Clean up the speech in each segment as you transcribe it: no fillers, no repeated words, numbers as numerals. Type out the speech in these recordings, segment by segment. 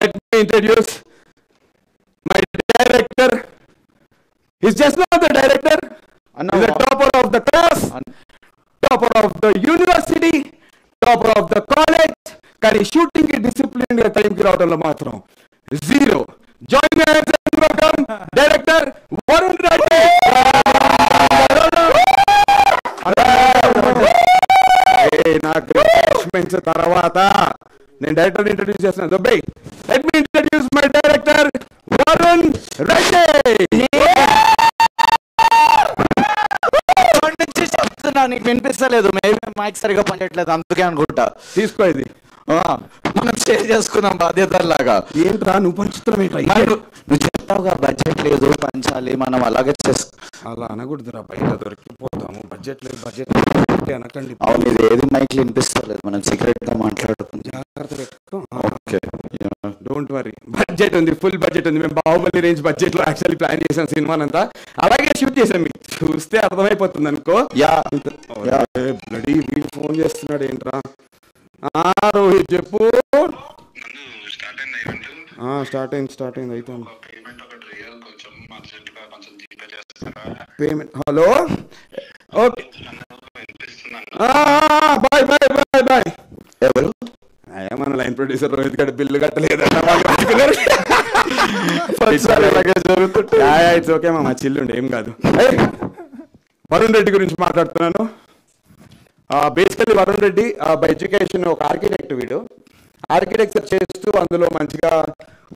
let me introduce my director. He's just not the director. He's the topper of the class, topper of the university, topper of the college. కానీ shooting కి discipline గా టైంకి రావడంలో మాత్రం zero. Join me and welcome director Varun Reddy. నాకు refreshments తర్వాత నేను director introduce చేస్తున్నాను. దుబ్బై, let me introduce my director Varun Reddy. చెప్తున్నా, నీకు వినిపిస్తలేదు. మైక్ సరిగా పనిచేయట్లేదు, అందుకే అనుకుంటా. తీసుకో ఇది, మనం షేర్ చేసుకుందాం బాధ్యతలాగా. ఏంట్రా నువ్వు పంచుతున్నావు ఏంట్రా? నువ్వు చెప్తావుగా బడ్జెట్ లేదు పంచాలి, మనం అలాగే అలా అనకూడదురా, బయట దొరికిపోతాము. బడ్జెట్ లేదు బడ్జెట్ అనకండి. అవును, ఇది ఏది మైక్ వినిపిస్తలేదు, మనం సీక్రెట్ గా మాట్లాడుకుందాం. జాగ్రత్త పెట్టుకో. Okay, don't worry. బడ్జెట్ ఉంది, ఫుల్ బడ్జెట్ ఉంది. మేము బాహుబలి రేంజ్ బడ్జెట్ లో యాక్చువల్లీ ప్లాన్ చేసాం సినిమానంతా. అలాగే షూట్ చేసాం, మీకు చూస్తే అర్థమైపోతుంది అనుకో. బ్లడీ వీడు ఫోన్ చేస్తున్నాడు ఏంట్రా? రోహిత్ చెప్పు. స్టార్ట్ అయింది అయితే payment. Hello, okay, bye bye bye bye. ఎవరు? మన లైన్ ప్రొడ్యూసర్ రోహిత్ గారు బిల్లు కట్టలేదన్న. ఇట్స్ ఓకే మా చిల్లుండి, ఏం కాదు. వరుణ్ రెడ్డి గురించి మాట్లాడుతున్నాను. Basically Varun Reddy by education ఒక ఆర్కిటెక్ట్. వీడు ఆర్కిటెక్చర్ చేస్తూ అందులో మంచిగా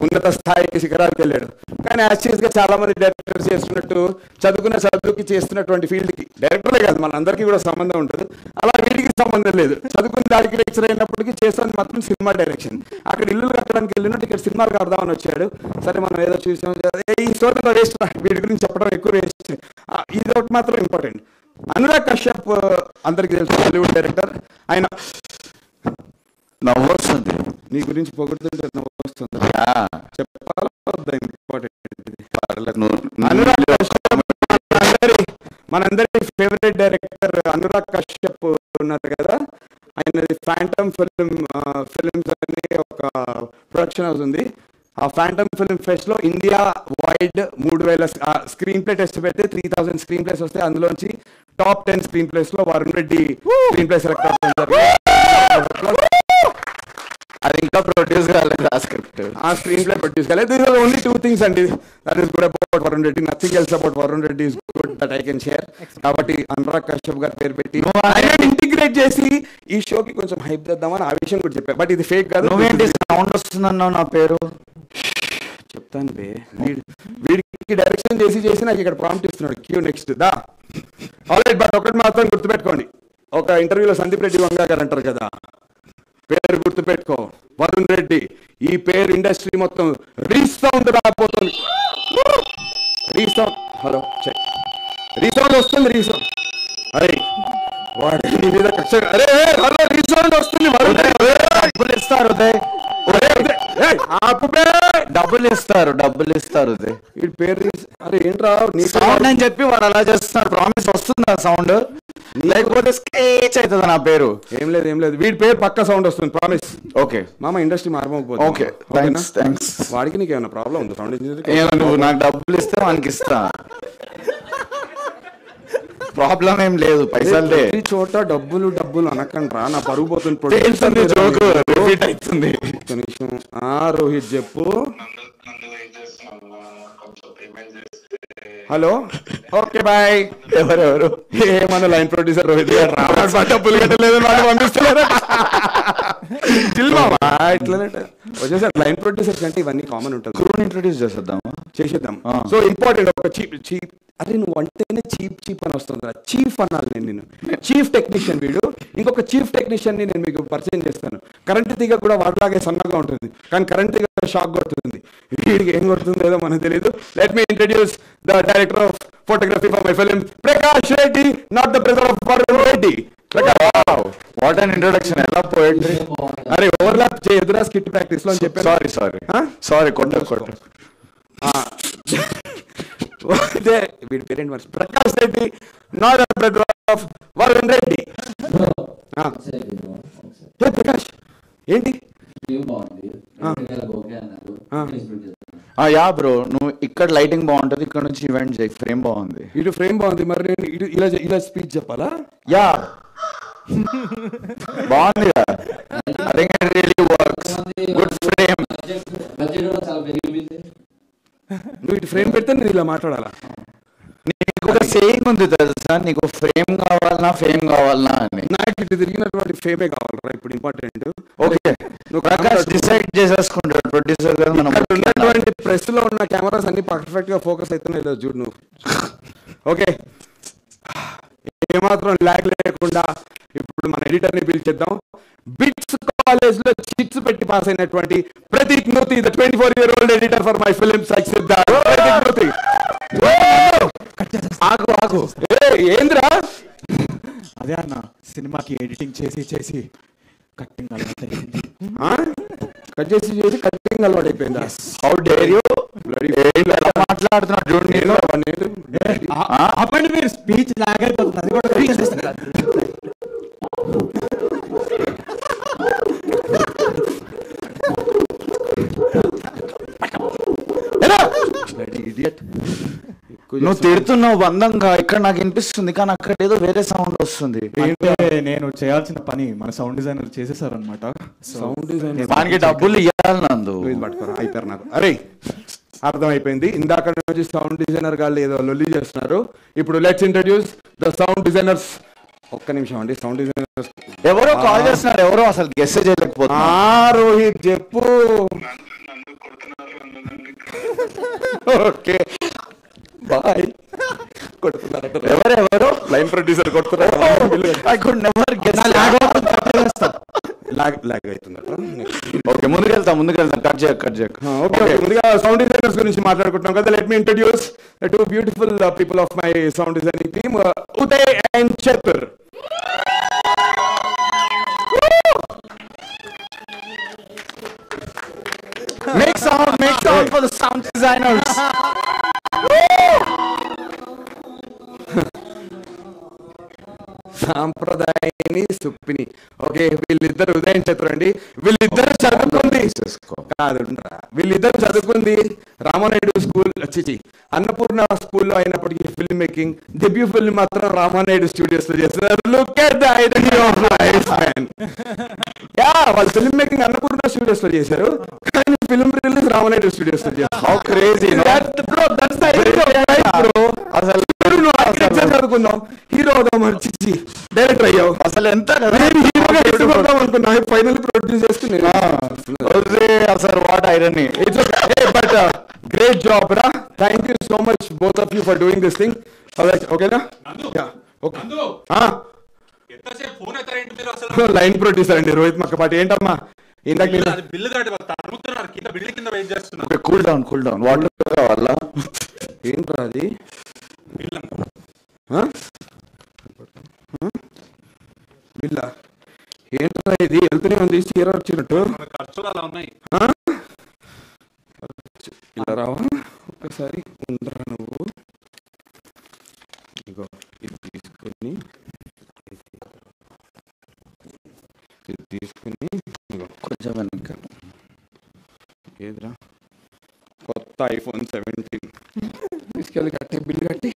ఉన్నత స్థాయికి శిఖరాలకు వెళ్ళాడు. కానీ యాక్చువల్గా చాలా మంది డైరెక్టర్స్ చేస్తున్నట్టు చదువుకున్న చదువుకి చేస్తున్నటువంటి ఫీల్డ్కి డైరెక్టర్లే కాదు మన అందరికీ కూడా సంబంధం ఉంటుంది. అలా వీడికి సంబంధం లేదు. చదువుకున్న ఆర్కిటెక్చర్ అయినప్పటికీ చేస్తుంది మాత్రం సినిమా డైరెక్షన్. అక్కడ ఇల్లు కట్టడానికి వెళ్ళినట్టు ఇక్కడ సినిమాలు కడదామని వచ్చాడు. సరే మనం ఏదో చూసాం, ఈ స్టోరీ వేస్ట్, వీడి గురించి చెప్పడం ఎక్కువ వేస్ట్. ఇది ఒకటి మాత్రం ఇంపార్టెంట్. అనురాగ్ కశ్యప్ అందరికీ తెలుసు, బాలీవుడ్ డైరెక్టర్. ఆయన నవ్వు వస్తుంది నీ గురించి పొగుడుతుంటే, నవ్వు వస్తుంది. చెప్పాలా ఇంపార్టెంట్. అనురాగ్ కశ్యప్ మనందరి ఫేవరెట్ డైరెక్టర్ అనురాగ్ కశ్యప్ ఉన్నారు కదా. ఆయనది ఫ్యాంటమ్ ఫిల్మ్స్ అనే ఒక ప్రొడక్షన్ హౌస్ ఉంది. ఆ ఫ్యాంటమ్ ఫిల్మ్ ఫెస్ట్ లో India wide 3000 screen play test పెడితే 3000 స్క్రీన్ ప్లేస్ వస్తాయి. అందులోంచి టాప్ 10 స్క్రీన్ ప్లేస్ లో Varun Reddy screen play select అవుతారు. అది ఇంకా ప్రొడ్యూస్ కాలేదు, ఆ స్క్రిప్ట్, ఆ స్క్రీన్ ప్లే ప్రొడ్యూస్ కాలేదు. దిస్ ఆర్ ఓన్లీ 2 things అండి. That is good about Varun Reddy. Nothing else about Varun Reddy is good that I can share. కాబట్టి అనురాగ్ కశ్యప్ గారు పేరు పెట్టి ఇంటిగ్రేట్ చేసి ఈ షోకి కొంచెం హైప్ చేద్దామని ఆ విషయం కూడా చెప్పారు. బట్ ఇది ఫేక్ కాదు. నువ్వేంటి సౌండ్ వస్తుందన్నావు నా పేరు? చెప్తాను బే. వీడికి డైరెక్షన్ చేసి నాకు ఇక్కడ ప్రాంప్ట్ ఇస్తున్నాడు. క్యూ నెక్స్ట్ దా. ఆల్రైట్, బట్ ఒకటి మాత్రం గుర్తుపెట్టుకోండి. ఒక ఇంటర్వ్యూలో సందీప్ రెడ్డి వంగా గారు అంటారు కదా, పేరు గుర్తుపెట్టుకో వరుణ్ రెడ్డి. ఈ పేరు ఇండస్ట్రీ మొత్తం రీసౌండ్ రాబోతుంది. రీసౌండ్, హలో చెక్, రీసౌండ్ వస్తుంది. రీసౌండ్, అరే వాడి మీద కక్ష. అరే హలో, రీసౌండ్ వస్తుంది. డబ్బులు ఇస్తారు, డబ్బులు ఇస్తారు. వీడి పేరు అరే ఏంట్రా నీ సౌండ్ అని చెప్పి వాడు అలా చేస్తున్నారు. ప్రామిస్ వస్తుందా సౌండ్? లేకపోతే స్కేచ్ అవుతుంది నా పేరు. ఏం లేదు వీడి పేరు పక్క సౌండ్ వస్తుంది, ప్రామిస్. ఓకే మామ, ఇండస్ట్రీ మారమోకపోతే. Okay, thanks. వాడికి నీకు ఏమైనా ప్రాబ్లం ఉందా? సౌండ్ ఇంజనీర్ నువ్వు నాకు డబ్బులు ఇస్తే వానికి ఇస్తా, ప్రాబ్లం ఏం లేదు. పైసలు చోట డబ్బులు అనకండ్రా, నా పరుగు పోతుంది. రోహిత్ చెప్పు. Hello, okay bye. ఎవరెవరు? ఏమన్నా లైన్ ప్రొడ్యూసర్ రోహిత్ గారు డబ్బులు కట్టలేదు, వాళ్ళు పంపిస్తలేరు. ఇట్లనే వచ్చేసారు. లైన్ ప్రొడ్యూసర్స్ అంటే ఇవన్నీ కామన్ ఉంటుంది. క్రూని ఇంట్రొడ్యూస్ చేసేద్దాం. సో ఇంపార్టెంట్ ఒక చీప్. అరే నువ్వు అంటేనే చీప్ అని వస్తుంది. చీఫ్ అనాలి నేను చీఫ్ టెక్నీషియన్. వీడు ఇంకొక చీఫ్ టెక్నీషియన్ ని నేను మీకు పరిచయం చేస్తాను. కరెంట్ తీగ కూడా వాటిలాగే సన్నగా ఉంటుంది, కానీ కరెంట్ తీగ షాక్ కొడుతుంది. వీడికి ఏం కొడుతుందో ఏదో మనకు తెలియదు. Let me introduce the director of photography for my film, Prakash Reddy, not the brother of Varun Reddy. What an introduction. ఎలా పోయిట్రీ. అరే ఓవర్లాప్ చేయదురా స్కిట్ ప్రాక్టీస్ లో అని చెప్పాను. సారీ కొట్ట. వీడి పేరేంటి మరి? Prakash Reddy, not the brother of Varun Reddy. Prakash ఏంటి యా బ్రో, నువ్వు ఇక్కడ లైటింగ్ బాగుంటది, ఇక్కడ నుంచి ఈవెంట్ చేయి, ఫ్రేమ్ బాగుంది. ఇటు ఫ్రేమ్ బాగుంది, మరి నేను ఇటు ఇలా స్పీచ్ చెప్పాలా? యా బాగుంది కదా, I think it really works, good frame. నువ్వు ఇటు ఫ్రేమ్ పెడితే నేను ఇలా మాట్లాడాలా? నీకు ఒక సేయింగ్ ఉంది తెలుసా, నీకు ఫ్రేమ్ కావాలన్నా ఫేమ్ కావాలన్నా అని. నాకు ఇటు తిరిగినటువంటి ఫేమే కావాలరా ఇప్పుడు ఇంపార్టెంట్. ఓకే, నువ్వు ప్రకాష్ డిసైడ్ చేసేసుకుంటాడు ప్రొడ్యూసర్ గారు. మనం ఉన్నటువంటి ప్రెస్ లో ఉన్న కెమెరాస్ అన్ని పర్ఫెక్ట్ గా ఫోకస్ అవుతున్నాయి లేదు చూడు నువ్వు. ఓకే, ఏమాత్రం ల్యాగ్ లేకుండా ఇప్పుడు మన ఎడిటర్ ని పిలిచేద్దాం. బిట్స్ కాలేజ్ లో చిట్స్ పెట్టి పాస్ అయినటువంటి Prateek Nuthi, the 24-year-old editor for my films. ఆగు ఏంద్రా? అదే అన్న, సినిమాకి ఎడిటింగ్ చేసి కట్టింగ్ కట్టింగ్ అలవాటు అయిపోయిందా? హౌ డేర్ యూ మాట్లాడుతున్నాడు చూడు. నేను అప్పటి మీరు స్పీచ్ లాగైపోతుంది, అది కూడా నువ్వు తిడుతున్నావు బంధంగా, ఇక్కడ నాకు వినిపిస్తుంది కానీ అక్కడ ఏదో వేరే సౌండ్ వస్తుంది. నేను చేయాల్సిన పని మన సౌండ్ డిజైనర్ చేసేసారు అనమాట. సౌండ్ డిజైనర్ దానికి డబ్బులు ఇవ్వాలి నందు. పట్టుకోరా అయిపోయారు నాకు. అరే అర్థమైపోయింది, ఇందాక నుంచి సౌండ్ డిజైనర్ గాళ్ళు ఏదో లొల్లి చేస్తున్నారు. ఇప్పుడు let's introduce the sound designers. ఒక్క నిమిషం అండి, సౌండ్ డిజైనర్స్ ఎవరో కాల్ చేస్తున్నారు, ఎవరో అసలు గెస్ చేయలేకపోతున్నా. రోహిత్ చెప్పు. Okay bye. ఎవరెవరో లైన్ ప్రొడ్యూసర్ కొడుతున్నారు. ఓకే, ముందుకెళ్తాం కట్ చేయక. ఓకే, ముందుగా సౌండ్ డిజైనర్స్ గురించి మాట్లాడుకుంటున్నాం కదా. Let me introduce the two beautiful people of my sound designing team, Uday and Chatur. Make sound for the sound designers. సాంప్రదాయని సుప్పిని. ఓకే, వీళ్ళిద్దరు ఉదయం చతురండి. వీళ్ళిద్దరు చదువుకుంది రామానాయుడు స్కూల్, అన్నపూర్ణ స్కూల్లో అయినప్పటికీ ఫిల్మ్ మేకింగ్ డెబ్యూ ఫిల్మ్ మాత్రం రామానాయుడు స్టూడియోస్ లో చేస్తున్నారు. Look at the irony of life man. వాళ్ళు ఫిల్మ్ మేకింగ్ అన్నపూర్ణ స్టూడియోస్ లో చేశారు, కానీ ఫిల్మ్ రిలీజ్ రామానాయుడు స్టూడియోస్ లో చేస్తారు. హౌ క్రేజీ అసలు. చదువుకుందాం, హీరో అవుదాం, డైరెక్టర్ అయ్యావు. అసలు ఎంత అనుకున్నా, ఫైనల్ ప్రొడ్యూస్ చేసుకున్నా. అసలు what irony. But great job రా. Thank you so much both of you for doing this thing. ఓకేనా? లైన్ ప్రొడ్యూసర్ అండి రోహిత్ మక్కపాటి. ఏంటమ్మా ఇందాక కూల్ డౌన్ వాటర్ కావాలా? ఏంట్రా అది? బిల్లా ఏంట్రా ఇది? వెళ్తూనే ఉంది, చీర వచ్చినట్టు. ఇలా రావా ఒక్కసారి? ఉండరా నువ్వు. ఇగో ఇది తీసుకుని కొంచెం వెనక. ఏదిరా? కొత్త iPhone 17 తీసుకెళ్ళి కట్టి బిల్లు కట్టి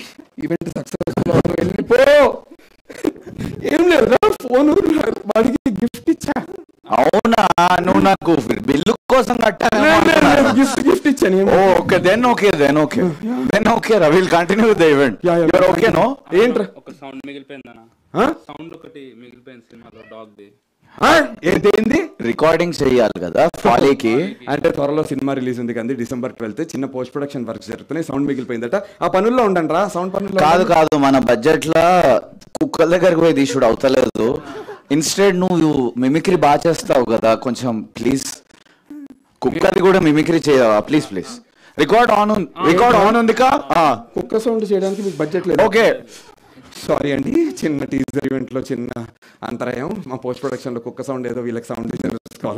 ఈవెంట్ సక్సెస్ఫుల్ వెళ్ళిపో. ఏం లేదురా, ఫోన్ వాడికి గిఫ్ట్ ఇచ్చా. అవునా? నువ్వు నాకు బిల్లు కోసం గిఫ్ట్ ఇచ్చాను. ఓకే దెన్ ఓకే రా, will continue the event. Your okay no? ఏంట్రా ఒక సౌండ్ మిగిలిపోయిందనా? సౌండ్ ఒకటి మిగిలిపోయింది సినిమాలో, డాగ్ ది. ఏంటి? రికార్డింగ్ చేయాలి కదా ఫాలీకి. అంటే త్వరలో సినిమా రిలీజ్ ఉంది కానీ December 12th చిన్న పోస్ట్ ప్రొడక్షన్ వర్క్స్ జరుగుతున్నాయి. సౌండ్ మిగిలిపోయిందట, ఆ పనుల్లో ఉండండి రా. సౌండ్ పనుల్లో కాదు, మన బడ్జెట్ లా కుక్కల దగ్గరికి పోయి తీసుడు అవుతలేదు. ఇన్స్టెడ్ నువ్వు మిమిక్రీ బాగా చేస్తావు కదా, కొంచెం ప్లీజ్ కుక్కది కూడా మిమిక్రీ చేయవా ప్లీజ్. రికార్డ్ ఆన్ ఉంది కా? కుక్క సౌండ్ చేయడానికి మీకు బడ్జెట్ లేదు. ఓకే సారీ అండి, చిన్న టీజర్ ఈవెంట్ లో చిన్న అంతరాయం. మా పోస్ట్ ప్రొడక్షన్ లో కుక్క సౌండ్ ఏదో వీళ్ళకి సౌండ్ డిజైనర్స్ కావాలి.